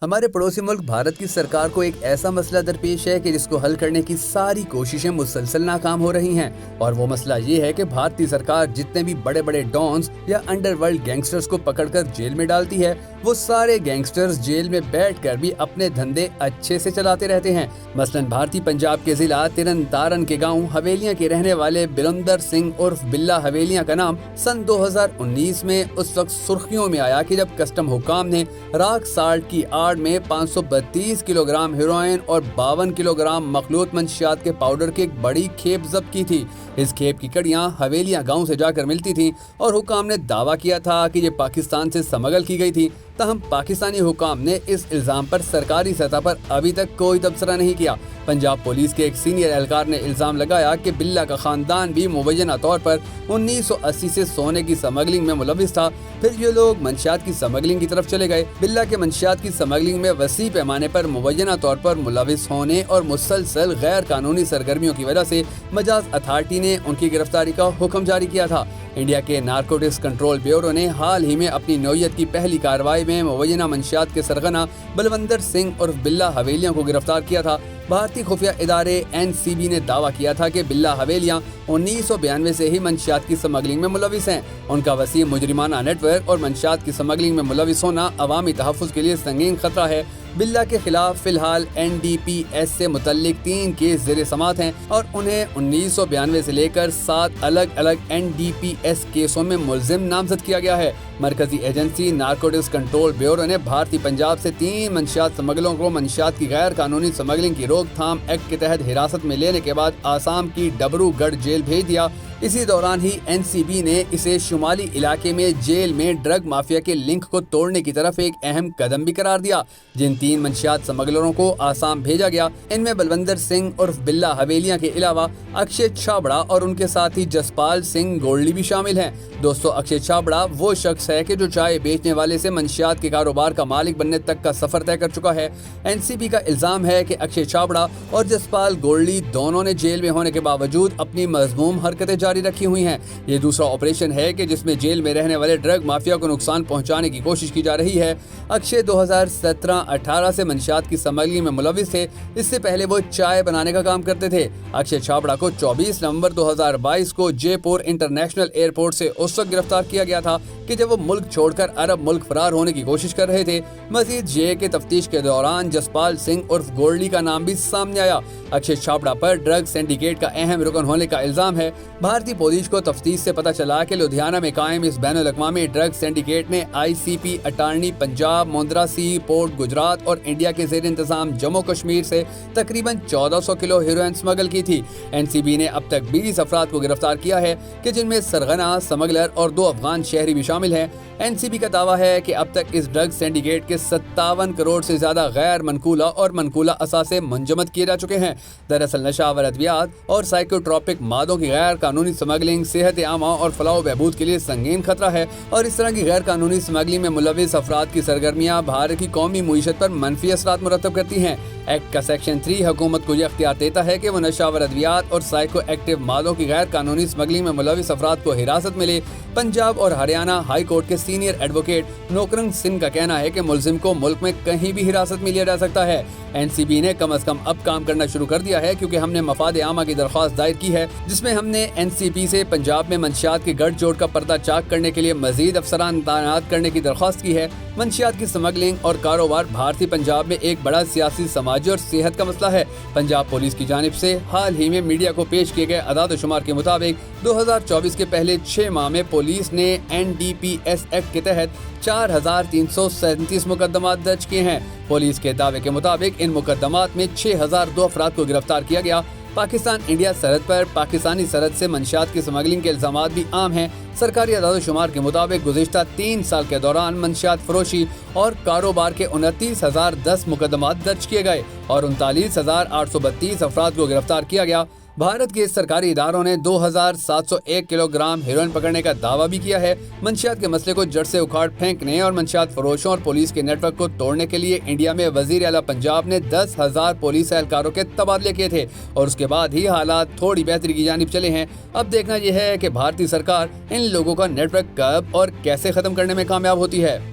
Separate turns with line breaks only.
ہمارے پڑوسی ملک بھارت کی سرکار کو ایک ایسا مسئلہ درپیش ہے کہ جس کو حل کرنے کی ساری کوششیں مسلسل ناکام ہو رہی ہیں، اور وہ مسئلہ یہ ہے کہ بھارتی سرکار جتنے بھی بڑے بڑے ڈانز یا انڈر ورلڈ گینگسٹرز کو پکڑ کر جیل میں ڈالتی ہے، وہ سارے گینگسٹرز جیل میں بیٹھ کر بھی اپنے دھندے اچھے سے چلاتے رہتے ہیں۔ مثلاً بھارتی پنجاب کے ضلع ترن تارن کے گاؤں حویلیاں کے رہنے والے بلندر سنگھ عرف بلا حویلیاں کا نام سن 2019 میں اس وقت سرخیوں میں آیا کہ جب کسٹم حکام نے راک سالٹ کی آڑ میں 532 کلو گرام ہیروئن اور 52 کلو گرام مخلوط منشیات کے پاؤڈر کی ایک بڑی کھیپ ضبط کی تھی۔ اس کھیپ کی کڑیاں حویلیاں گاؤں سے جا کر ملتی تھیں اور حکام نے دعویٰ کیا تھا کہ یہ پاکستان سے سمگل کی گئی تھی، تاہم پاکستانی حکام نے اس الزام پر سرکاری سطح پر ابھی تک کوئی تبصرہ نہیں کیا۔ پنجاب پولیس کے ایک سینئر اہلکار نے الزام لگایا کہ بلا کا خاندان بھی مبینہ طور پر 1980 سے سونے کی سمگلنگ میں ملوث تھا، پھر یہ لوگ منشیات کی سمگلنگ کی طرف چلے گئے۔ بلا کے منشیات کی سمگلنگ میں وسیع پیمانے پر مبینہ طور پر ملوث ہونے اور مسلسل غیر قانونی سرگرمیوں کی وجہ سے مجاز اتھارٹی نے ان کی گرفتاری کا حکم جاری کیا تھا۔ انڈیا کے نارکوٹکس کنٹرول بیورو نے حال ہی میں اپنی نوعیت کی پہلی کارروائی میں مبینہ منشیات کے سرغنہ بلوندر سنگھ عرف بلا حویلیاں کو گرفتار کیا تھا۔ بھارتی خفیہ ادارے NCB نے دعویٰ کیا تھا کہ بلا حویلیاں 1992 سے ہی منشیات کی سمگلنگ میں ملوث ہیں۔ ان کا وسیع مجرمانہ نیٹ ورک اور منشیات کی سمگلنگ میں ملوث ہونا عوامی تحفظ کے لیے سنگین خطرہ ہے۔ بلا کے خلاف فی الحال NDPS سے متعلق 3 کیس زیر سماعت ہیں اور انہیں 1992 سے لے کر 7 الگ الگ NDPS کیسوں میں ملزم نامزد کیا گیا ہے۔ مرکزی ایجنسی نارکوٹکس کنٹرول بیورو نے بھارتی پنجاب سے 3 منشیات سمگلروں کو منشیات کی غیر قانونی سمگلنگ کی روک تھام ایکٹ کے تحت حراست میں لینے کے بعد آسام کی ڈبرو گڑھ جیل بھیج دیا۔ اسی دوران ہی NCB نے اسے شمالی علاقے میں جیل میں ڈرگ مافیا کے لنک کو توڑنے کی طرف ایک اہم قدم بھی قرار دیا۔ جن 3 منشیات سمگلروں کو آسام بھیجا گیا، ان میں بلوندر سنگھ عرف بلا حویلیاں کے علاوہ اکشے چھابڑا اور ان کے ساتھی جسپال سنگھ گولڈی بھی شامل ہیں۔ دوستو، اکشے چھابڑا وہ شخص ہے کہ جو چائے بیچنے والے سے منشیات کے کاروبار کا مالک بننے تک کا سفر طے کر چکا ہے۔ NCB کا الزام ہے کہ اکشے چھابڑا اور جسپال گولڈی دونوں نے جیل میں ہونے کے باوجود اپنی مذموم حرکتیں جاری رکھی ہوئی ہیں۔ یہ دوسرا آپریشن ہے کہ جس میں جیل میں رہنے والے ڈرگ مافیا کو نقصان پہنچانے کی کوشش کی جا رہی ہے۔ اکشے 2017-18 سے منشیات کی سمگلنگ میں ملوث تھے۔ اس سے پہلے وہ چائے بنانے کا کام کرتے تھے۔ اکشے چھابڑا کو 24 نومبر 2022 کو جے پور انٹرنیشنل ایئرپورٹ سے اس وقت گرفتار کیا گیا تھا کہ جب وہ ملک چھوڑ کر عرب ملک فرار ہونے کی کوشش کر رہے تھے۔ مزید یہ کہ تفتیش کے دوران جسپال سنگھ عرف گولڈی کا نام بھی سامنے آیا۔ اکشے چھابڑا پر ڈرگ سینڈیکیٹ کا اہم رکن ہونے کا الزام ہے۔ بھارتی پولیس کو تفتیش سے پتہ چلا کہ لدھیانہ میں قائم اس بین الاقوامی ڈرگ سینڈیکیٹ نے ICP attorney Punjab, Mundra sea port Gujarat اور انڈیا کے زیر انتظام جموں کشمیر سے تقریباً 1400 کلو ہیروئن اسمگل کی تھی۔ NCB نے اب تک 20 افراد کو گرفتار کیا ہے کہ جن میں سرغنہ، سمگلر اور 2 افغان شہری بھی شامل ہیں۔ NCB کا دعویٰ ہے کہ اب تک اس ڈرگ سینڈیکیٹ کے 57 کروڑ سے زیادہ غیر منقولہ اور منقولہ اثاثے منجمد کیے جا چکے ہیں۔ دراصل نشہ آور ادویات اور سائیکوٹروپک مادوں کی غیر قانونی سمگلنگ صحت عامہ اور فلاح و بہبود کے لیے سنگین خطرہ ہے، اور اس طرح کی غیر قانونی سمگلنگ میں ملوث افراد کی سرگرمیاں بھارت کی قومی معیشت پر منفی اثرات مرتب کرتی ہیں۔ ایکٹ کا سیکشن 3 حکومت کو یہ اختیار دیتا ہے کہ وہ نشہ آور ادویات اور سائیکو ایکٹیو مادوں کی غیر قانونی سمگلنگ میں ملوث افراد کو حراست میں لے۔ پنجاب اور ہریانہ ہائی کورٹ کے سینئر ایڈوکیٹ نوکرنگ سنگھ کا کہنا ہے کہ ملزم کو ملک میں کہیں بھی حراست میں لیا جا سکتا ہے۔ NCB نے کم از کم اب کام کرنا شروع کر دیا ہے کیونکہ ہم نے مفاد عامہ کی درخواست دائر کی ہے، جس میں ہم نے NCP سے پنجاب میں منشیات کے گٹھ جوڑ کا پردہ چاک کرنے کے لیے مزید افسران تعینات کرنے کی درخواست کی ہے۔ منشیات کی سمگلنگ اور کاروبار بھارتی پنجاب میں ایک بڑا سیاسی، سماجی اور صحت کا مسئلہ ہے۔ پنجاب پولیس کی جانب سے حال ہی میں میڈیا کو پیش کیے گئے اعداد و شمار کے مطابق 2024 کے پہلے 6 ماہ میں پولیس نے NDPS ایکٹ کے تحت 4337 مقدمات درج کیے ہیں۔ پولیس کے دعوے کے مطابق ان مقدمات میں 6002 افراد کو گرفتار کیا گیا۔ پاکستان انڈیا سرحد پر پاکستانی سرحد سے منشیات کی سمگلنگ کے الزامات بھی عام ہیں۔ سرکاری اعداد و شمار کے مطابق گزشتہ 3 سال کے دوران منشیات فروشی اور کاروبار کے 29,010 مقدمات درج کیے گئے اور 39,832 افراد کو گرفتار کیا گیا۔ بھارت کے سرکاری اداروں نے 2701 کلو گرام ہیروئن پکڑنے کا دعویٰ بھی کیا ہے۔ منشیات کے مسئلے کو جڑ سے اکھاڑ پھینکنے اور منشیات فروشوں اور پولیس کے نیٹ ورک کو توڑنے کے لیے انڈیا میں وزیر اعلیٰ پنجاب نے 10,000 پولیس اہلکاروں کے تبادلے کیے تھے اور اس کے بعد ہی حالات تھوڑی بہتری کی جانب چلے ہیں۔ اب دیکھنا یہ ہے کہ بھارتی سرکار ان لوگوں کا نیٹ ورک کب اور کیسے ختم کرنے میں کامیاب ہوتی ہے۔